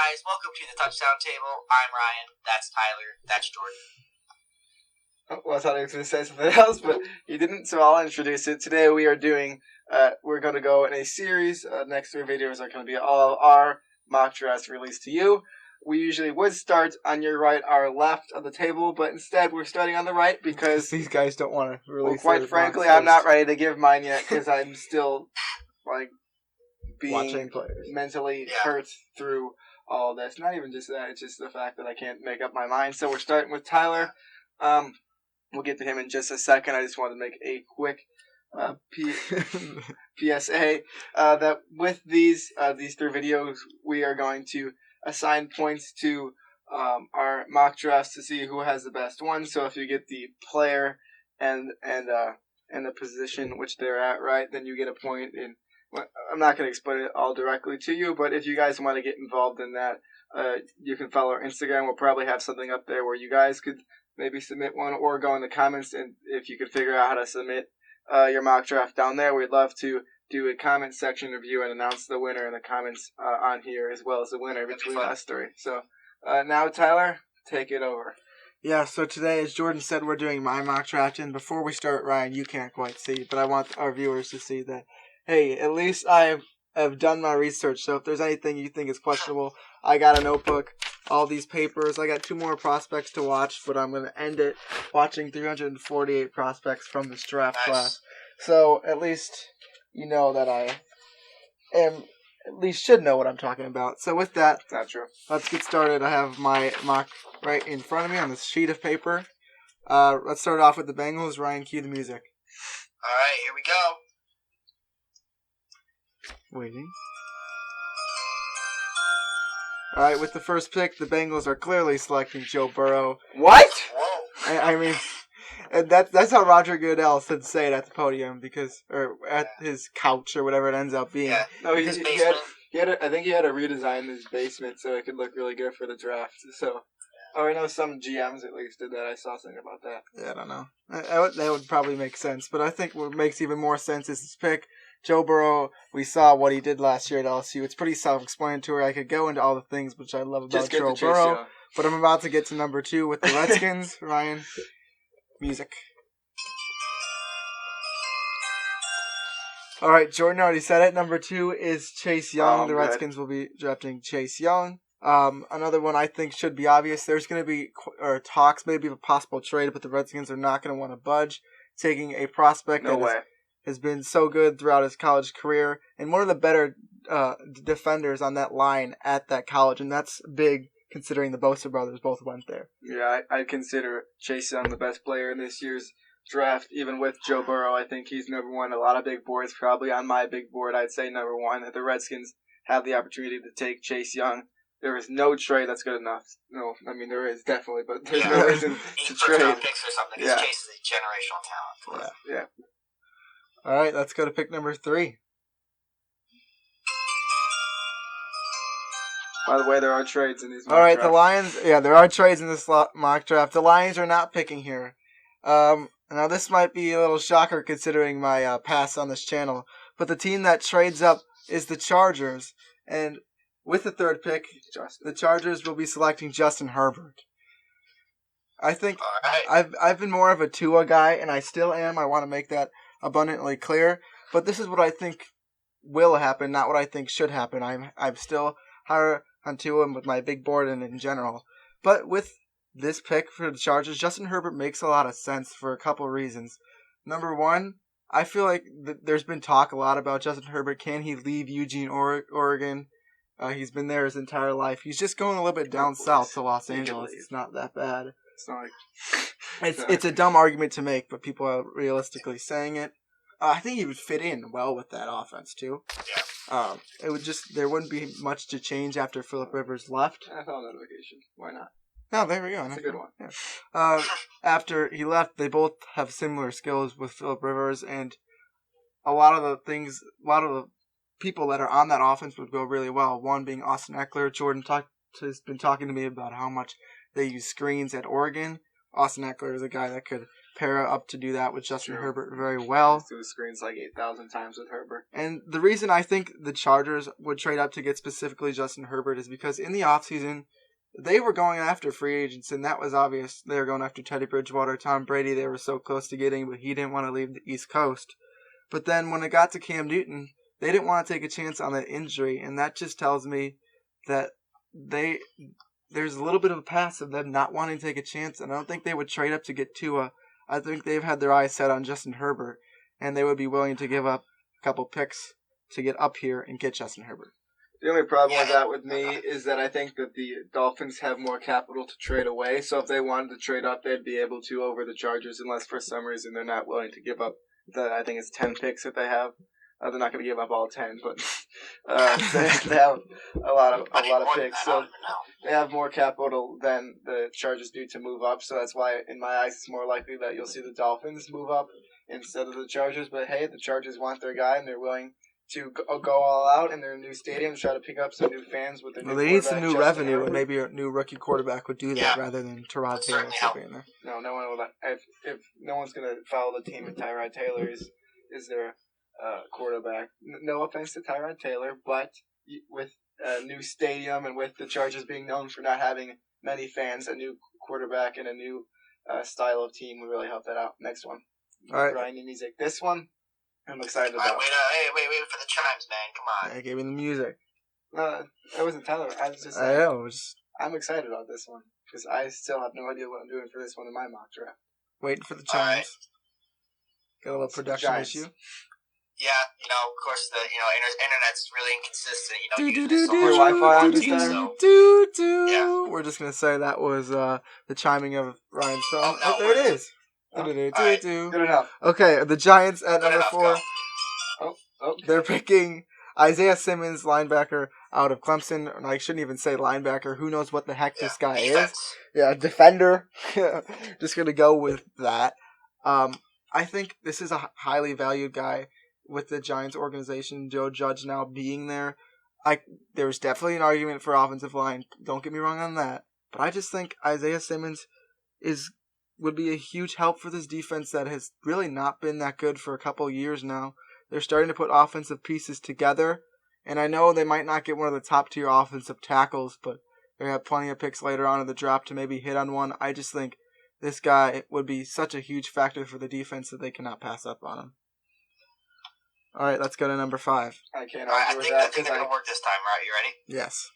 guys, welcome to the Touchdown Table. I'm Ryan, that's Tyler, that's Jordan. Well, I thought I was going to say something else, but you didn't, so I'll introduce it. Today we are doing, we're going to go in a series. Next 3 videos are going to be all of our mock drafts released to you. We usually would start on your right or left of the table, but instead we're starting on the right because these guys don't want to release. Well, quite frankly, I'm not ready to give mine yet because I'm still being mentally hurt through all of this. Not even just that; it's just the fact that I can't make up my mind. So we're starting with Tyler. We'll get to him in just a second. I just wanted to make a quick PSA that with these 3 videos, we are going to assign points to our mock drafts to see who has the best one. So if you get the player and the position which they're at right, then you get a point. I'm not going to explain it all directly to you, but if you guys want to get involved in that, you can follow our Instagram. We'll probably have something up there where you guys could maybe submit one or go in the comments, and if you could figure out how to submit your mock draft down there, we'd love to do a comment section review and announce the winner in the comments on here, as well as the winner between us 3. So now, Tyler, take it over. Yeah, so today, as Jordan said, we're doing my mock draft, and before we start, Ryan, you can't quite see, but I want our viewers to see that, hey, at least I have done my research, so if there's anything you think is questionable, I got a notebook, all these papers. I got 2 more prospects to watch, but I'm going to end it watching 348 prospects from this draft class. So at least you know that I should know what I'm talking about. So with that, not true. Let's get started. I have my mock right in front of me on this sheet of paper. Let's start off with the Bengals. Ryan, cue the music. All right, here we go. Waiting. All right, with the first pick, the Bengals are clearly selecting Joe Burrow. What? Whoa. I mean, and that's how Roger Goodell said say it at the podium, or at his couch or whatever it ends up being. Yeah. No, I think he had to redesign his basement so it could look really good for the draft. So, I know some GMs at least did that. I saw something about that. Yeah, I don't know. That would probably make sense, but I think what makes even more sense is this pick. Joe Burrow, we saw what he did last year at LSU. It's pretty self-explanatory. I could go into all the things which I love about Joe Burrow, but I'm about to get to number 2 with the Redskins. Ryan, music. All right, Jordan already said it. Number 2 is Chase Young. The Redskins will be drafting Chase Young. Another one I think should be obvious. There's going to be talks maybe of a possible trade, but the Redskins are not going to want to budge. Taking a prospect has been so good throughout his college career, and one of the better defenders on that line at that college, and that's big considering the Bosa brothers both went there. Yeah, I'd consider Chase Young the best player in this year's draft, even with Joe Burrow. I think he's number 1. A lot of big boards, probably on my big board, I'd say number 1. If the Redskins have the opportunity to take Chase Young, there is no trade that's good enough. No, I mean, there is definitely, but there's no reason to trade. 8 picks or something, because Chase is a generational talent. Yeah. All right, let's go to pick number 3. By the way, there are trades in these mock All right, drafts. the Lions. Yeah, there are trades in this mock draft. The Lions are not picking here. Now, this might be a little shocker considering my past on this channel, but the team that trades up is the Chargers. And with the 3rd pick, the Chargers will be selecting Justin Herbert. I think I've been more of a Tua guy, and I still am. I want to make that abundantly clear, but this is what I think will happen, not what I think should happen. I'm still higher on Tua with my big board and in general, but with this pick for the Chargers, Justin Herbert makes a lot of sense for a couple of reasons. Number 1, I feel like there's been talk a lot about Justin Herbert. Can he leave Eugene, Oregon? He's been there his entire life. He's just going a little bit down south to Los Angeles. It's not that bad. It's not like... It's a dumb argument to make, but people are realistically saying it. I think he would fit in well with that offense too. Yeah. There wouldn't be much to change after Phillip Rivers left. NFL notification. Why not? Oh, there we go. That's a good one. Yeah. After he left, they both have similar skills with Phillip Rivers, and a lot of the people that are on that offense would go really well. One being Austin Eckler. Jordan has been talking to me about how much they use screens at Oregon. Austin Eckler is a guy that could pair up to do that with Justin True. Herbert very well. Let's do the screens like 8,000 times with Herbert. And the reason I think the Chargers would trade up to get specifically Justin Herbert is because in the offseason, they were going after free agents, and that was obvious. They were going after Teddy Bridgewater, Tom Brady. They were so close to getting, but he didn't want to leave the East Coast. But then when it got to Cam Newton, they didn't want to take a chance on that injury, and that just tells me that there's a little bit of a pass of them not wanting to take a chance, and I don't think they would trade up to get Tua. I think they've had their eyes set on Justin Herbert, and they would be willing to give up a couple picks to get up here and get Justin Herbert. The only problem with that with me is that I think that the Dolphins have more capital to trade away, so if they wanted to trade up, they'd be able to over the Chargers, unless for some reason they're not willing to give up I think it's 10 picks that they have. They're not going to give up all 10, but they have a lot of picks, so they have more capital than the Chargers do to move up. So that's why, in my eyes, it's more likely that you'll see the Dolphins move up instead of the Chargers. But hey, the Chargers want their guy, and they're willing to go all out in their new stadium to try to pick up some new fans with their new they need some new Justin revenue, Herbert. and maybe a new rookie quarterback would do that rather than Tyrod Taylor in there. No one will. If no one's going to follow the team, and Tyrod Taylor is their quarterback. No offense to Tyrod Taylor, but with a new stadium and with the Chargers being known for not having many fans, a new quarterback and a new style of team would really help that out. Next one. All right. Ryan, your music. This one, I'm excited All right, about. wait for the chimes, man. Come on. I gave me the music. That wasn't Tyler. I was just I saying. know. I'm excited about this one because I still have no idea what I'm doing for this one in my mock draft. Waiting for the All chimes. right. Got a little production Giants. issue. Yeah, of course, the internet's really inconsistent. Do, There's so do, much do, Wi-Fi on opportunity, this time? so- do. Yeah. We're just gonna say that was the chiming of Ryan's phone. Oh, no, there it we're- is. Oh, alright. Do. Good enough. Okay, the Giants at Good number enough, 4. go. Oh. They're picking Isaiah Simmons, linebacker out of Clemson. And I shouldn't even say linebacker. Who knows what the heck this guy is? Defense. Yeah, defender. Just gonna go with that. I think this is a highly valued guy with the Giants organization. Joe Judge now being there, there's definitely an argument for offensive line. Don't get me wrong on that, but I just think Isaiah Simmons would be a huge help for this defense that has really not been that good for a couple years now. They're starting to put offensive pieces together, and I know they might not get one of the top tier offensive tackles, but they have plenty of picks later on in the draft to maybe hit on one. I just think this guy would be such a huge factor for the defense that they cannot pass up on him. All right, let's go to number 5. I can't All right, I argue with think that they're because gonna work this time, right? You ready? Yes.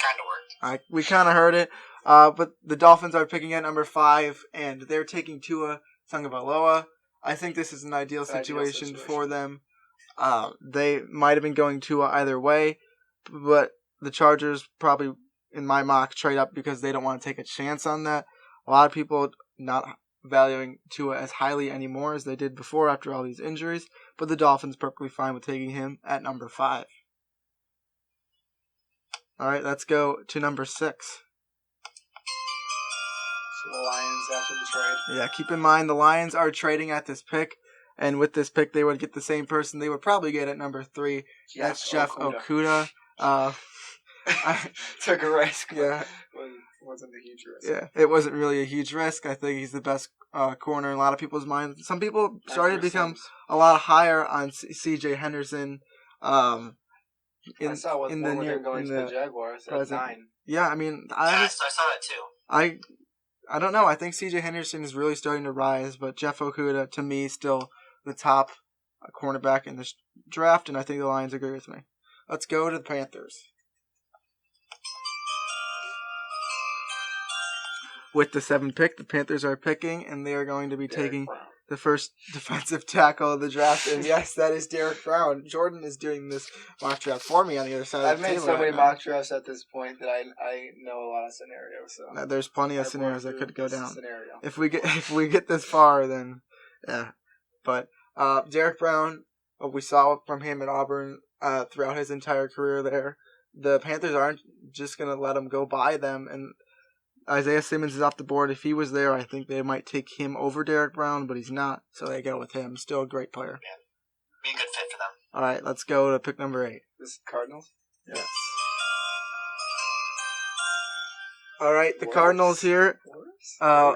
Kind of worked. We kind of heard it, but the Dolphins are picking at number 5, and they're taking Tua Tagovailoa. I think this is an ideal situation for them. They might have been going Tua either way, but the Chargers probably, in my mock, trade up because they don't want to take a chance on that. A lot of people not valuing Tua as highly anymore as they did before after all these injuries, but the Dolphins perfectly fine with taking him at number 5. All right, let's go to number 6. So the Lions after the trade. Yeah, keep in mind the Lions are trading at this pick, and with this pick they would get the same person they would probably get at number 3. That's Jeff Okudah. Took a risk. Yeah. Wasn't a huge risk. Yeah, it wasn't really a huge risk. I think he's the best corner in a lot of people's minds. Some people started to become a lot higher on C.J. Henderson. I saw what they were going to the Jaguars at 9. Yeah, I mean, I saw that too. I don't know. I think C.J. Henderson is really starting to rise, but Jeff Okudah, to me, still the top cornerback in this draft, and I think the Lions agree with me. Let's go to the Panthers. With the 7th pick, the Panthers are picking, and they are going to be taking the first defensive tackle of the draft. And yes, that is Derek Brown. Jordan is doing this mock draft for me on the other side I've of the made table. so many mock drafts at this point that I know a lot of scenarios. So There's plenty of scenarios that could go down. Scenario. If we get this far, then yeah. But Derek Brown, what we saw from him at Auburn throughout his entire career there, the Panthers aren't just gonna let him go by them. And Isaiah Simmons is off the board. If he was there, I think they might take him over Derek Brown, but he's not, so they go with him. Still a great player. Yeah. Be a good fit for them. All right, let's go to pick number 8. This is Cardinals? Yes. All right, the Cardinals here. Uh,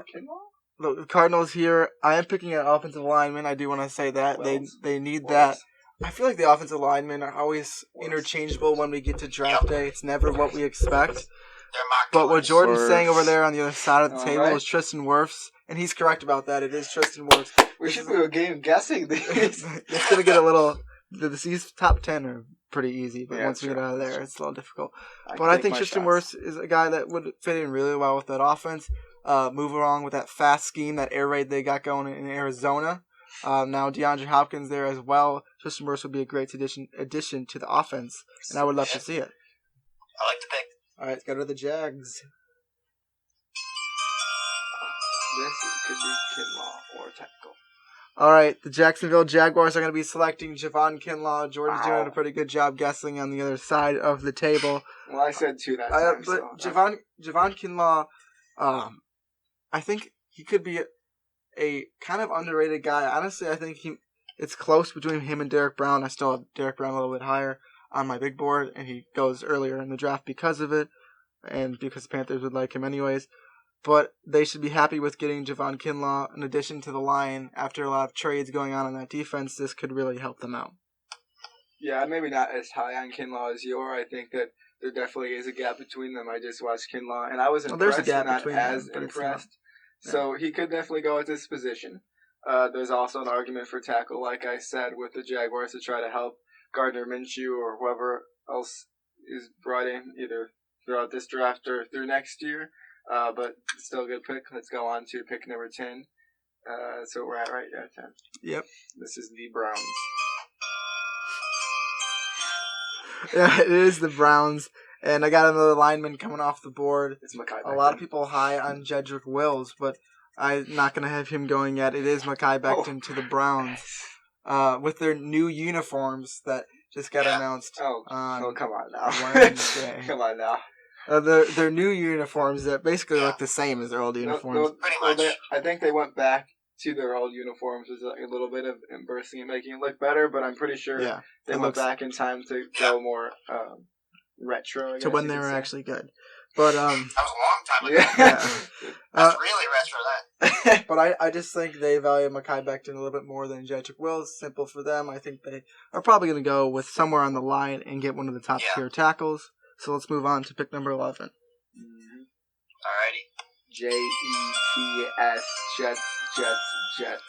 The Cardinals here. I am picking an offensive lineman. I do want to say that they need that. I feel like the offensive linemen are always interchangeable when we get to draft day. It's never what we expect. They're mock But what killers. Jordan's saying over there on the other side of the table Alright. is Tristan Wirfs, and he's correct about that. It is Tristan Wirfs. We should do a game guessing these. It's gonna get a little. These top 10 are pretty easy, but Yeah, once we get sure. out of there, it's a little difficult. can But I take think my Tristan shots. Wirfs is a guy that would fit in really well with that offense. Move along with that fast scheme, that air raid they got going in Arizona. Now DeAndre Hopkins there as well. Tristan Wirfs would be a great addition to the offense, and I would love to see it. I like the pick. All right, let's go to the Jags. This could be Kinlaw or Tackle. All right, the Jacksonville Jaguars are going to be selecting Javon Kinlaw. Jordan's Wow. doing a pretty good job guessing on the other side of the table. Well, I said 2 that time. But so Javon Kinlaw, I think he could be a kind of underrated guy. Honestly, I think it's close between him and Derek Brown. I still have Derek Brown a little bit higher on my big board, and he goes earlier in the draft because of it, and because the Panthers would like him anyways. But they should be happy with getting Javon Kinlaw in addition to the line. After a lot of trades going on in that defense, this could really help them out. Yeah, maybe not as high on Kinlaw as you are. I think that there definitely is a gap between them. I just watched Kinlaw, and I was Well, impressed, there's a gap not between as them, but it's impressed. not. So he could definitely go at this position. There's also an argument for tackle, like I said, with the Jaguars to try to help Gardner Minshew or whoever else is brought in, either throughout this draft or through next year. But still a good pick. Let's go on to pick number 10. So we're at right at 10. Yep. This is the Browns. Yeah, it is the Browns. And I got another lineman coming off the board. It's Mekhi A lot of people high on Jedrick Wills, but I'm not going to have him going yet. It is Mekhi Becton to the Browns. With their new uniforms that just got announced Oh, on come on now. Wednesday. Come on now. Their new uniforms that basically look the same as their old uniforms. Pretty much. I think they went back to their old uniforms. There's like a little bit of embarrassing and making it look better, but I'm pretty sure Yeah, they it went looks back in time to go more retro. I to guess when you they could were say. actually good. But That was a long time ago. Yeah. That's really retro then. But I just think they value Mekhi Becton a little bit more than Jedrick Wills. Simple for them. I think they are probably going to go with somewhere on the line and get one of the top tier tackles. So let's move on to pick number 11. Alrighty. Jets, Jets.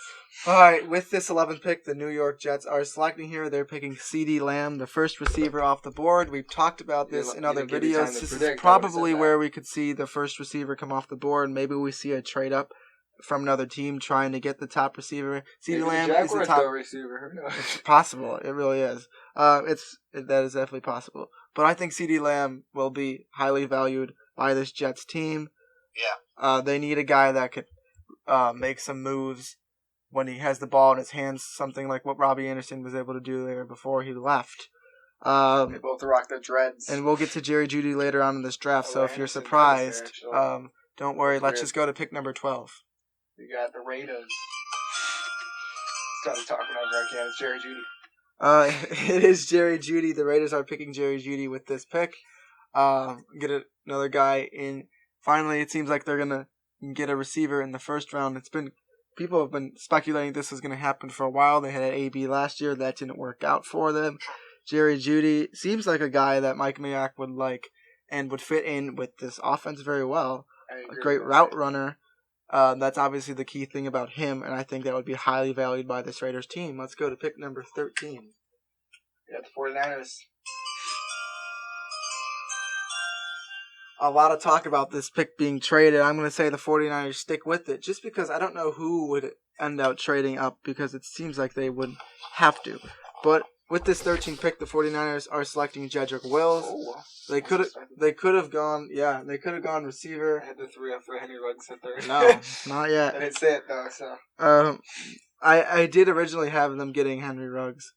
All right, with this 11th pick, the New York Jets are selecting here. They're picking CeeDee Lamb, the first receiver off the board. We've talked about this in other videos. This is probably where we could see the first receiver come off the board. Maybe we see a trade up from another team trying to get the top receiver. CeeDee Lamb is the top receiver. Who knows? It's possible. It really is. That is definitely possible. But I think CeeDee Lamb will be highly valued by this Jets team. Yeah. They need a guy that could make some moves when he has the ball in his hands, something like what Robbie Anderson was able to do there before he left. They both rock the dreads. And we'll get to Jerry Jeudy later on in this draft, so if you're Anderson surprised, does there, don't worry. That's Let's weird. just go to pick number 12. You got the Raiders. Start talking over again. It's Jerry Jeudy. It is Jerry Jeudy. The Raiders are picking Jerry Jeudy with this pick. Get another guy in. Finally, it seems like they're gonna get a receiver in the first round. People have been speculating this was gonna happen for a while. They had an AB last year. That didn't work out for them. Jerry Jeudy seems like a guy that Mike Mayock would like and would fit in with this offense very well. A great route runner. That's obviously the key thing about him, and I think that would be highly valued by this Raiders team. Let's go to pick number 13. You got the 49ers. A lot of talk about this pick being traded. I'm going to say the 49ers stick with it just because I don't know who would end up trading up because it seems like they would have to. But with this 13th pick, the 49ers are selecting Jedrick Wills. Oh, They could have gone receiver. I had the 3 for Henry Ruggs at third. No, not I yet. didn't say it though, so. I did originally have them getting Henry Ruggs,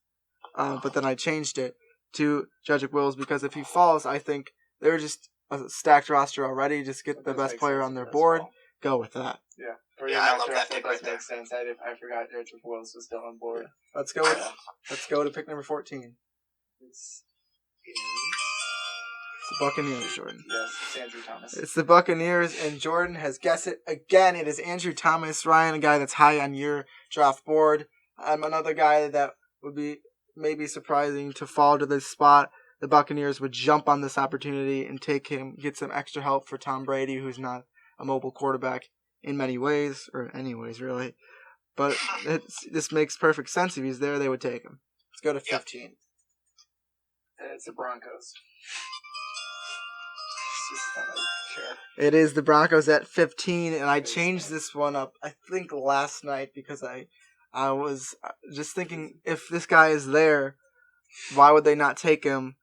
but then I changed it to Jedrick Wills because if he falls, I think they're just a stacked roster already. Just get the best player on their board. Go with that. Yeah. I love that pick right does make sense. I forgot Jedrick Wills was still on board. Let's go. Let's go to pick number 14. It's Buccaneers, Jordan. Yes, it's Andrew Thomas. It's the Buccaneers, and Jordan has guessed it again. It is Andrew Thomas. Ryan, a guy that's high on your draft board. Another guy that would be maybe surprising to fall to this spot. The Buccaneers would jump on this opportunity and take him, get some extra help for Tom Brady, who's not a mobile quarterback in many ways, or any ways, really. But this makes perfect sense. If he's there, they would take him. Let's go to 15. It's the Broncos. Sure. It is the Broncos at 15, and I changed this one up, I think, last night because I was just thinking if this guy is there, why would they not take him?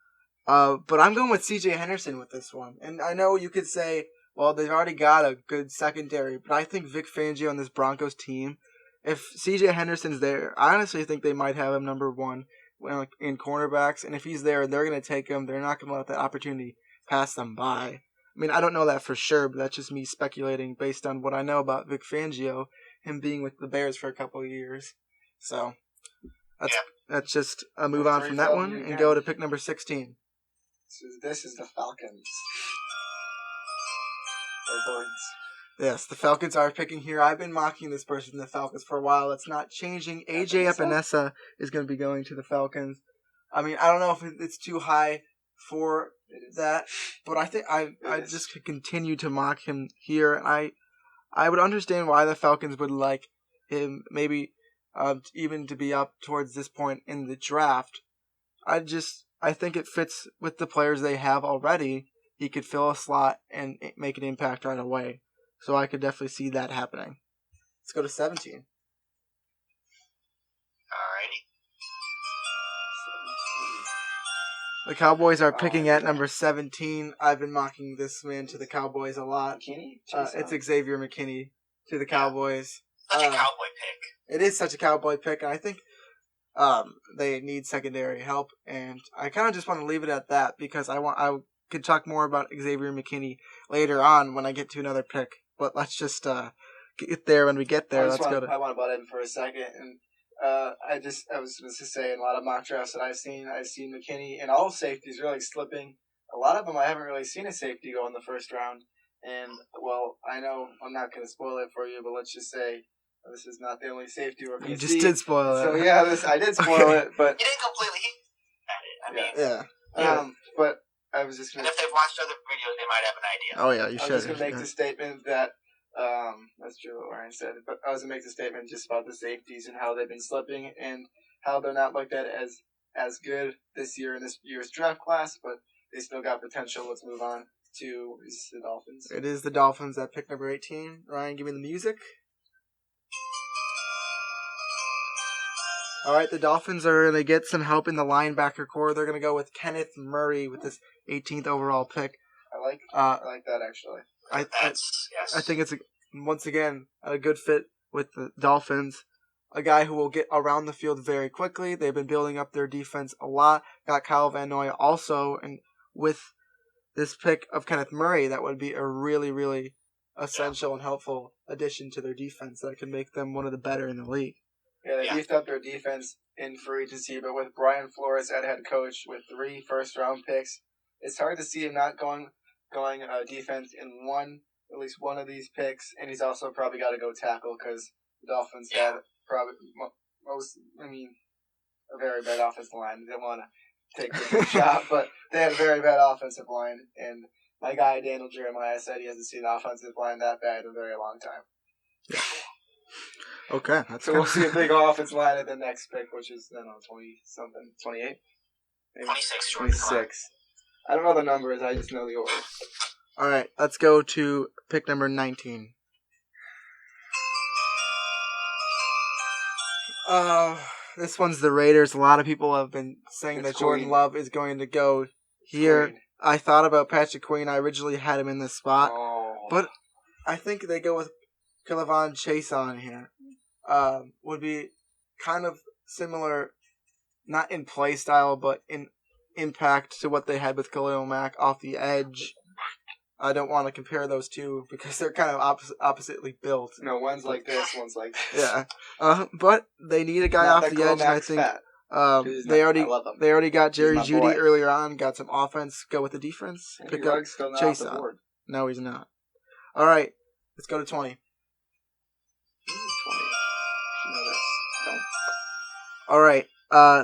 But I'm going with C.J. Henderson with this one. And I know you could say, well, they've already got a good secondary, but I think Vic Fangio on this Broncos team, if C.J. Henderson's there, I honestly think they might have him number one in cornerbacks. And if he's there, they're going to take him. They're not going to let that opportunity pass them by. I mean, I don't know that for sure, but that's just me speculating based on what I know about Vic Fangio, him being with the Bears for a couple of years. So that's just a move on from that one and go to pick number 16. This is the Falcons. Or Birds. Yes, the Falcons are picking here. I've been mocking this person, the Falcons, for a while. It's not changing. AJ Epinesa is going to be going to the Falcons. I mean, I don't know if it's too high for that, but I think I just could continue to mock him here. And I would understand why the Falcons would like him, maybe even to be up towards this point in the draft. I think it fits with the players they have already. He could fill a slot and make an impact right away. So I could definitely see that happening. Let's go to 17. Alrighty. The Cowboys are picking at number 17. I've been mocking this man to the Cowboys a lot. McKinney? It's Xavier McKinney to the Cowboys. Such a cowboy pick. It is such a cowboy pick, and I think they need secondary help. And I kind of just want to leave it at that because I could talk more about Xavier McKinney later on when I get to another pick. But let's just get there when we get there. I want to butt in for a second, and I was just to say in a lot of mock drafts that I've seen McKinney and all safeties really slipping. A lot of them I haven't really seen a safety go in the first round. And well, I know I'm not going to spoil it for you, but let's just say this is not the only safety we're going to see. You just did spoil it. So yeah, I did spoil it, but You didn't completely hint at it. I mean, but I was just going and to. if they've watched other videos, they might have an idea. Oh yeah, you I should. was just going to make the statement that that's true what Ryan said, but I was going to make the statement just about the safeties and how they've been slipping and how they're not looked at as good this year in this year's draft class, but they still got potential. Let's move on to the Dolphins. It is the Dolphins at pick number 18. Ryan, give me the music. All right, the Dolphins are going to get some help in the linebacker core. They're going to go with Kenneth Murray with this 18th overall pick. I like that actually. I think it's once again a good fit with the Dolphins. A guy who will get around the field very quickly. They've been building up their defense a lot. Got Kyle Van Noy also, and with this pick of Kenneth Murray, that would be a really, really essential and helpful addition to their defense that could make them one of the better in the league. Yeah, they beefed up their defense in free agency, but with Brian Flores at head coach with 3 first-round picks, it's hard to see him not going defense in at least one of these picks, and he's also probably got to go tackle because the Dolphins had probably a very bad offensive line. They didn't want to take the shot, but they had a very bad offensive line, and my guy Daniel Jeremiah said he hasn't seen an offensive line that bad in a very long time. Yeah. Okay, so we'll see a big offensive line at the next pick, which is 20-something, 28? Maybe 26. 26. I don't know the numbers, I just know the order. All right, let's go to pick number 19. This one's the Raiders. A lot of people have been saying that Jordan Love is going to go here. I thought about Patrick Queen. I originally had him in this spot, but I think they go with K'Lavon Chaisson here. Would be kind of similar, not in play style, but in impact to what they had with Khalil Mack off the edge. I don't want to compare those two because they're kind of oppositely built. No, one's like this, one's like this. Yeah. But they need a guy off the edge, and I think He's They I love him. already got Jerry my Jeudy boy. earlier on. Got some offense. Go with the defense. Henry Pick up Ruggs still not Chase off the on. board. No, he's not. All right, let's go to 20. 20. No, don't. All right.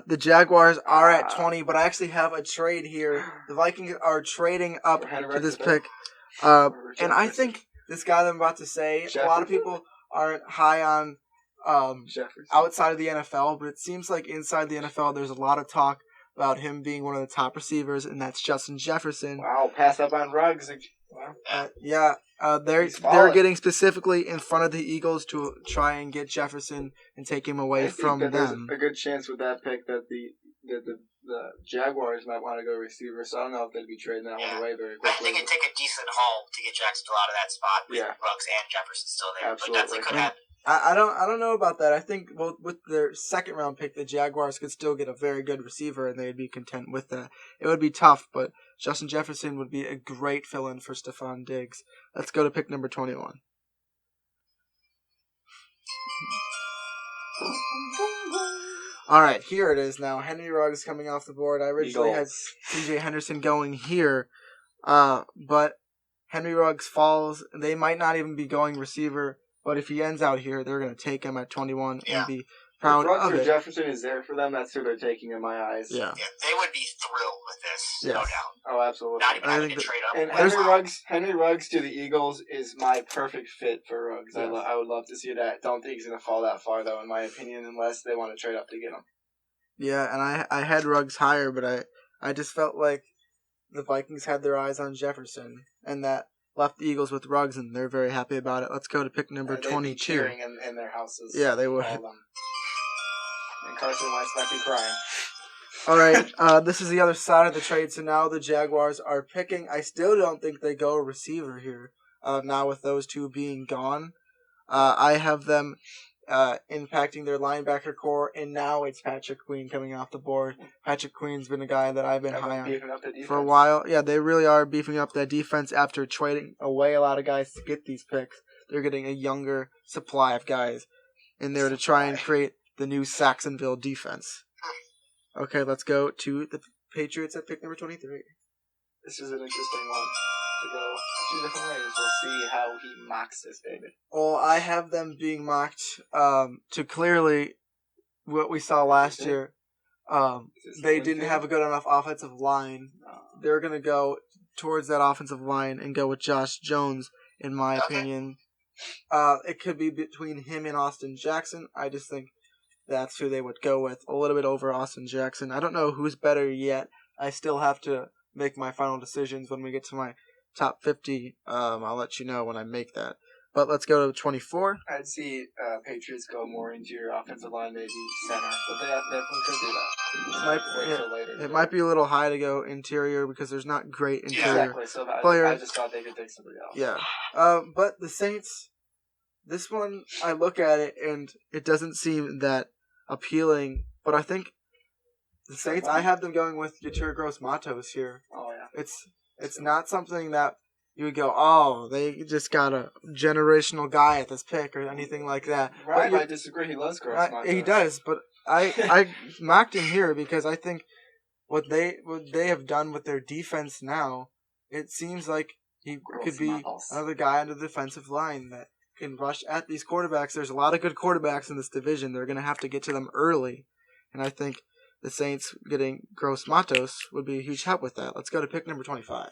The Jaguars are at 20, but I actually have a trade here. The Vikings are trading up For Henry to Ruggs this to pick. Or And I Jefferson. think this guy that I'm about to say, a lot of Jefferson? people aren't high on Jefferson. outside of the NFL, but it seems like inside the NFL, there's a lot of talk about him being one of the top receivers, and that's Justin Jefferson. Wow, pass up on Ruggs. Wow. They're He's falling. getting specifically in front of the Eagles to try and get Jefferson and take him away I think from that them. there's a good chance with that pick that the Jaguars might want to go receiver, so I don't know if they'd be trading that one away very I think quickly. they could take a decent haul to get Jacksonville out of that spot with Yeah. Ruggs and Jefferson still there. Absolutely. But definitely could happen. I don't know about that. I think with their second round pick, the Jaguars could still get a very good receiver, and they'd be content with that. It would be tough, but Justin Jefferson would be a great fill-in for Stephon Diggs. Let's go to pick number 21. All right, here it is now. Henry Ruggs coming off the board. I originally had C.J. Henderson going here, but Henry Ruggs falls. They might not even be going receiver, but if he ends out here, they're going to take him at 21 and be proud If Ruggs of or it. Jefferson is there for them, that's who they're taking in my eyes. Yeah. Yeah, they would be thrilled with this, no Yes. doubt. Oh, absolutely. Not even I having think to trade up. And Wow. Henry Ruggs to the Eagles is my perfect fit for Ruggs. Yes. I would love to see that. Don't think he's going to fall that far, though, in my opinion, unless they want to trade up to get him. Yeah, and I had Ruggs higher, but I just felt like the Vikings had their eyes on Jefferson, and that left the Eagles with Ruggs, and they're very happy about it. Let's go to pick number They'd be 22. cheering in their houses. Yeah, they would. All of them. And Carson Wentz might be crying. All right, this is the other side of the trade. So now the Jaguars are picking. I still don't think they go receiver here. Now with those two being gone, I have them impacting their linebacker core, and now it's Patrick Queen coming off the board. Patrick Queen's been a guy that I've been high on Beefing up the defense. for a while. Yeah, they really are beefing up that defense after trading away a lot of guys to get these picks. They're getting a younger supply of guys in there to try and create the new Saxonville defense. Okay, let's go to the Patriots at pick number 23. This is an interesting one to go two different ways. We'll see how he mocks this baby. Well, I have them being mocked to clearly what we saw last year. They didn't have a good enough offensive line. They're going to go towards that offensive line and go with Josh Jones, in my opinion. It could be between him and Austin Jackson. I just think that's who they would go with, a little bit over Austin Jackson. I don't know who's better yet. I still have to make my final decisions when we get to my top 50. I'll let you know when I make that. But let's go to 24. I'd see Patriots go more into your offensive line, maybe center, but they definitely could do that. It might be a little high to go interior because there's not great interior exactly. So player. I just thought they could take somebody else. Yeah. But the Saints, this one, I look at it and it doesn't seem that appealing. But I think the Saints, I have them going with Yetur Gross-Matos here. Oh, yeah. It's not something that you would go, oh, they just got a generational guy at this pick or anything like that. Ryan might disagree. He loves Gross-Matos. He does, but I mocked him here because I think what they have done with their defense now, it seems like he could be another guy on the defensive line that can rush at these quarterbacks. There's a lot of good quarterbacks in this division. They're going to have to get to them early, and I think the Saints getting Gross-Matos would be a huge help with that. Let's go to pick number 25.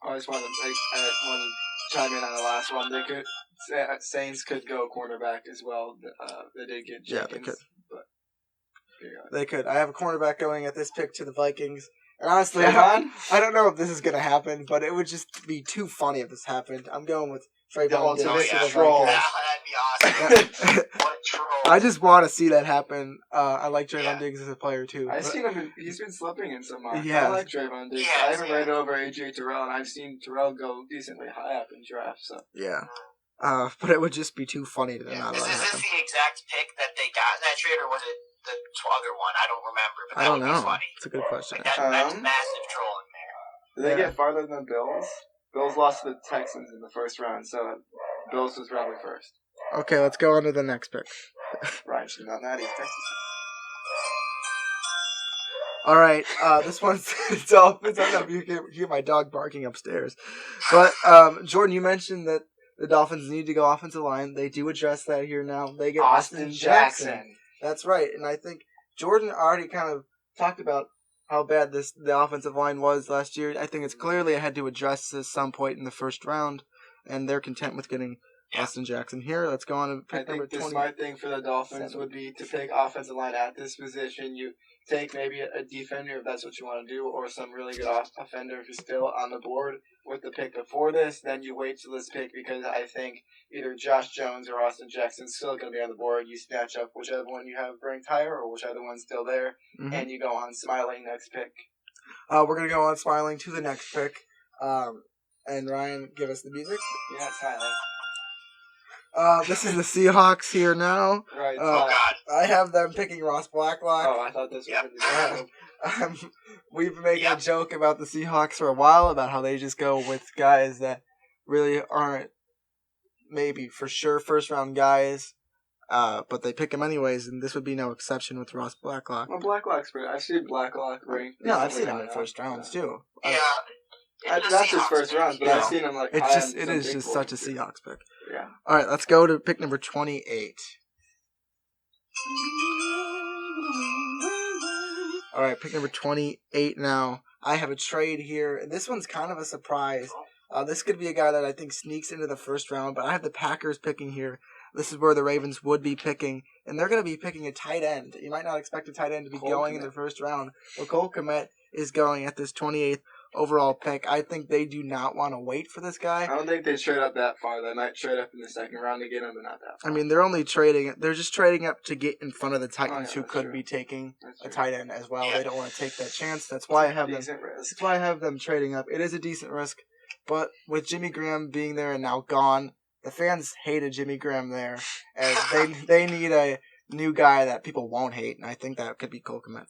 I just wanted to chime in on the last one. They could Saints could go cornerback as well. They did get Jenkins. Yeah, they could. But, They could. I have a cornerback going at this pick to the Vikings. And honestly, Trayvon? I don't know if this is going to happen, but it would just be too funny if this happened. I'm going with Trayvon Yeah, Diggs so to the troll. Yeah, Vikings. that'd be awesome. What a troll. I just want to see that happen. I like Trayvon Yeah. Diggs as a player, too. I've But- seen him. He's been slipping in some mocks. Yeah. I like Trayvon Diggs. Yes, I haven't yeah. read over AJ Terrell, and I've seen Terrell go decently high up in drafts. So Yeah. But it would just be too funny to Yeah. not Is let it this happen. the exact pick that they got in that trade, or was it the other one? I don't remember, but I that don't would be know. funny. It's a good question. Like that's massive trolling there. did they Yeah. get farther than the Bills? Bills lost to the Texans in the first round, so Bills was probably first. Okay, let's go on to the next pick. Ryan should not that. He's Texas. All right, this one's Dolphins. I don't know if you can hear my dog barking upstairs. But, Jordan, you mentioned that the Dolphins need to go offensive line. They do address that here now. They get Austin Jackson. That's right, and I think Jordan already kind of talked about how bad the offensive line was last year. I think it's clearly I had to address this some point in the first round, and they're content with getting Austin Jackson here. Let's go on and pick number 20. The smart thing for the Dolphins would be to take offensive line at this position. You take maybe a defender if that's what you want to do, or some really good offender if you're still on the board with the pick before this. Then you wait till this pick because I think either Josh Jones or Austin Jackson's still going to be on the board. You snatch up whichever one you have ranked higher or whichever one's still there, and you go on Smiling next pick. We're going to go on Smiling to the next pick. And Ryan, give us the music. Yeah, Smiling. This is the Seahawks here now. Right. Oh, God. I have them picking Ross Blacklock. Oh, I thought this was going to be We've been making a joke about the Seahawks for a while, about how they just go with guys that really aren't maybe for sure first-round guys, but they pick them anyways, and this would be no exception with Ross Blacklock. Well, Blacklock's pretty. I've seen Blacklock ranked. No, I've seen him in first rounds, too. Yeah. That's his first round, but I've seen him like. It is just such a Seahawks pick. Yeah. All right, let's go to pick number 28. All right, pick number 28 now. I have a trade here, and this one's kind of a surprise. This could be a guy that I think sneaks into the first round, but I have the Packers picking here. This is where the Ravens would be picking, and they're going to be picking a tight end. You might not expect a tight end to be going in the first round, but Cole Kmet is going at this 28th overall pick. I think they do not want to wait for this guy. I don't think they trade up that far. They might trade up in the second round to get him, but not that far. I mean, they're just trading up to get in front of the Titans, who could be taking a tight end as well. They don't want to take that chance. That's why I have them. That's why I have them trading up. It is a decent risk, but with Jimmy Graham being there and now gone, the fans hated Jimmy Graham there, and they need a new guy that people won't hate, and I think that could be Cole Kmet.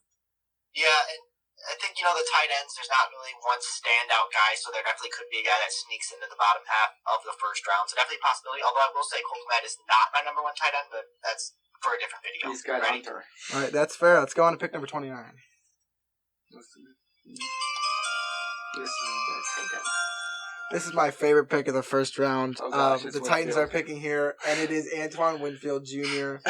Yeah, and I think, the tight ends, there's not really one standout guy, so there definitely could be a guy that sneaks into the bottom half of the first round. So definitely a possibility, although I will say Cole Kmet is not my number one tight end, but that's for a different video. He's got Hunter. All right, that's fair. Let's go on to pick number 29. This is my favorite pick of the first round. Oh gosh, the Titans are picking here, and it is Antoine Winfield Jr.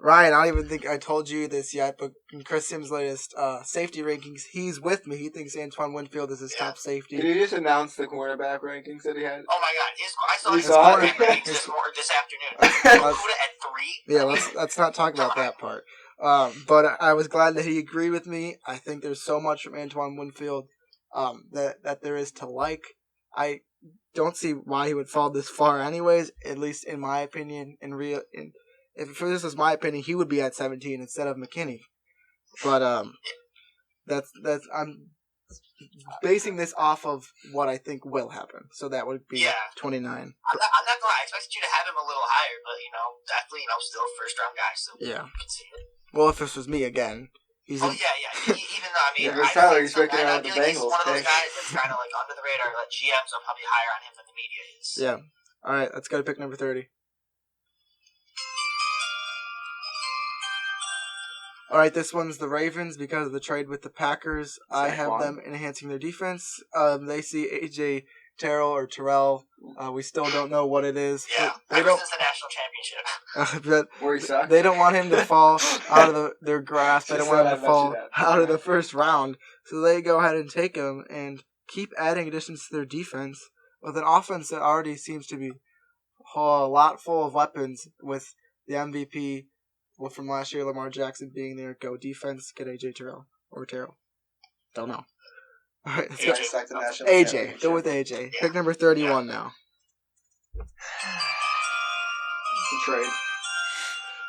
Ryan, I don't even think I told you this yet, but in Chris Sims' latest safety rankings, he's with me. He thinks Antoine Winfield is his top safety. Did he just announce the cornerback rankings that he had? Oh my God, I saw his cornerback rankings this afternoon. Put it at 3. Yeah, let's not talk about that part. But I was glad that he agreed with me. I think there's so much from Antoine Winfield that there is to like. I don't see why he would fall this far, anyways. At least in my opinion, if this was my opinion, he would be at 17 instead of McKinney. But that's I'm basing this off of what I think will happen. So that would be 29. I'm not gonna lie, I expected you to have him a little higher, but definitely still a first round guy. So yeah. You can see it. Well, if this was me again, even though Tyler, he's picking I out the feel like he's Bengals. one of those guys that's kind of like under the radar. That GMs are probably higher on him than the media is. Yeah. All right, let's go to pick number 30. All right, this one's the Ravens because of the trade with the Packers. I have them enhancing their defense. They see A.J. Terrell. We still don't know what it is. Yeah, ever since the national championship. They don't want him to fall out of their grasp. They don't want him to fall out of the first round. So they go ahead and take him and keep adding additions to their defense with an offense that already seems to be a lot full of weapons with the MVP. Well, from last year, Lamar Jackson being there, go defense, get A.J. Terrell. Or Terrell. Don't know. All right, let's go. AJ. Go with AJ. Yeah. Pick number 31 now. Trade.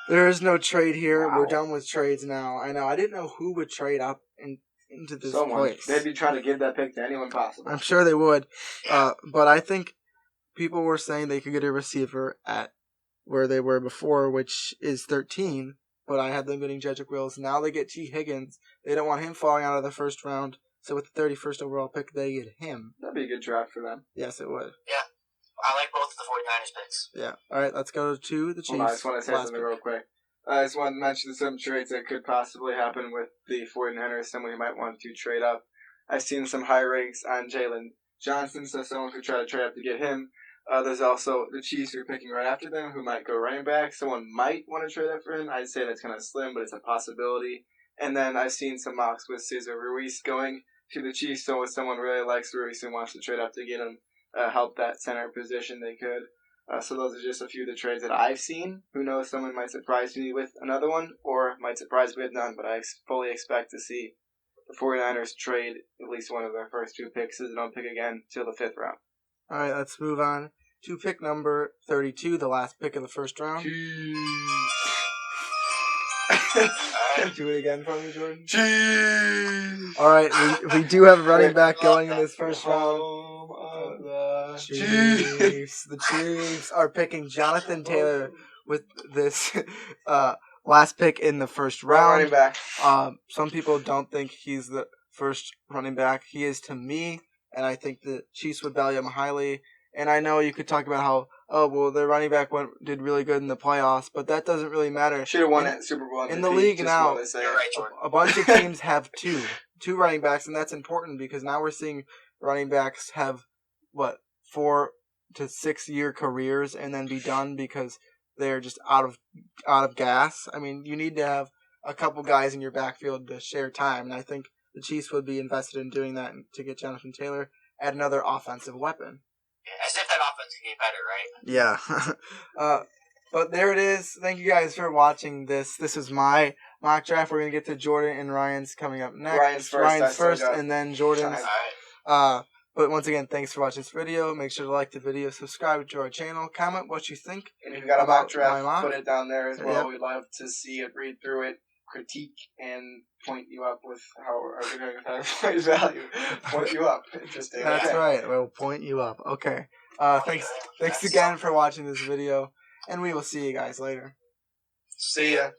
There is no trade here. Wow. We're done with trades now. I know. I didn't know who would trade up into this place. They'd be trying to give that pick to anyone possible. I'm sure they would. But I think people were saying they could get a receiver at where they were before, which is 13, but I had them getting Jedrick Wills. Now they get T. Higgins. They don't want him falling out of the first round, so with the 31st overall pick, they get him. That'd be a good draft for them. Yes, it would. Yeah. I like both of the 49ers picks. Yeah. All right, let's go to the Chiefs. Hold on, I just want to say Last something pick. real quick. I just want to mention some trades that could possibly happen with the 49ers. Someone who might want to trade up. I've seen some high ranks on Jalen Johnson, so someone could try to trade up to get him. There's also the Chiefs who are picking right after them, who might go running back. Someone might want to trade up for him. I'd say that's kind of slim, but it's a possibility. And then I've seen some mocks with Cesar Ruiz going to the Chiefs, so if someone really likes Ruiz and wants to trade up to get him, help that center position, they could. So those are just a few of the trades that I've seen. Who knows, someone might surprise me with another one, or might surprise me with none, but I fully expect to see the 49ers trade at least one of their first 2 picks, so they don't pick again till the 5th round. All right, let's move on to pick number 32, the last pick of the first round. Do it again for me, Jordan. Cheese! All right, we do have a running back going in this first round. Chiefs. The Chiefs are picking Jonathan Taylor with this last pick in the first round. Running back. Some people don't think he's the first running back. He is to me, and I think the Chiefs would value him highly. And I know you could talk about how, their running back did really good in the playoffs, but that doesn't really matter. Should have won it Super Bowl MVP, in the league just now. wanted to say You're it. right, Jordan. A bunch of teams have two running backs, and that's important because now we're seeing running backs have 4 to 6 year careers and then be done because they're just out of gas. I mean, you need to have a couple guys in your backfield to share time, and I think the Chiefs would be invested in doing that to get Jonathan Taylor at another offensive weapon. As if that offense can get better, right? Yeah. But there it is. Thank you guys for watching this. This is my mock draft. We're going to get to Jordan and Ryan's coming up next. Ryan's first got and then Jordan's. All right. But once again, thanks for watching this video. Make sure to like the video, subscribe to our channel, comment what you think. And if you got a about mock draft, my mock. put it down there as well. Yep. We'd love to see it, read through it, critique, and point you up with how are we going to point value. Point you up. Interesting. That's Okay. right. We'll point you up. Okay. Thanks again for watching this video, and we will see you guys later. See ya.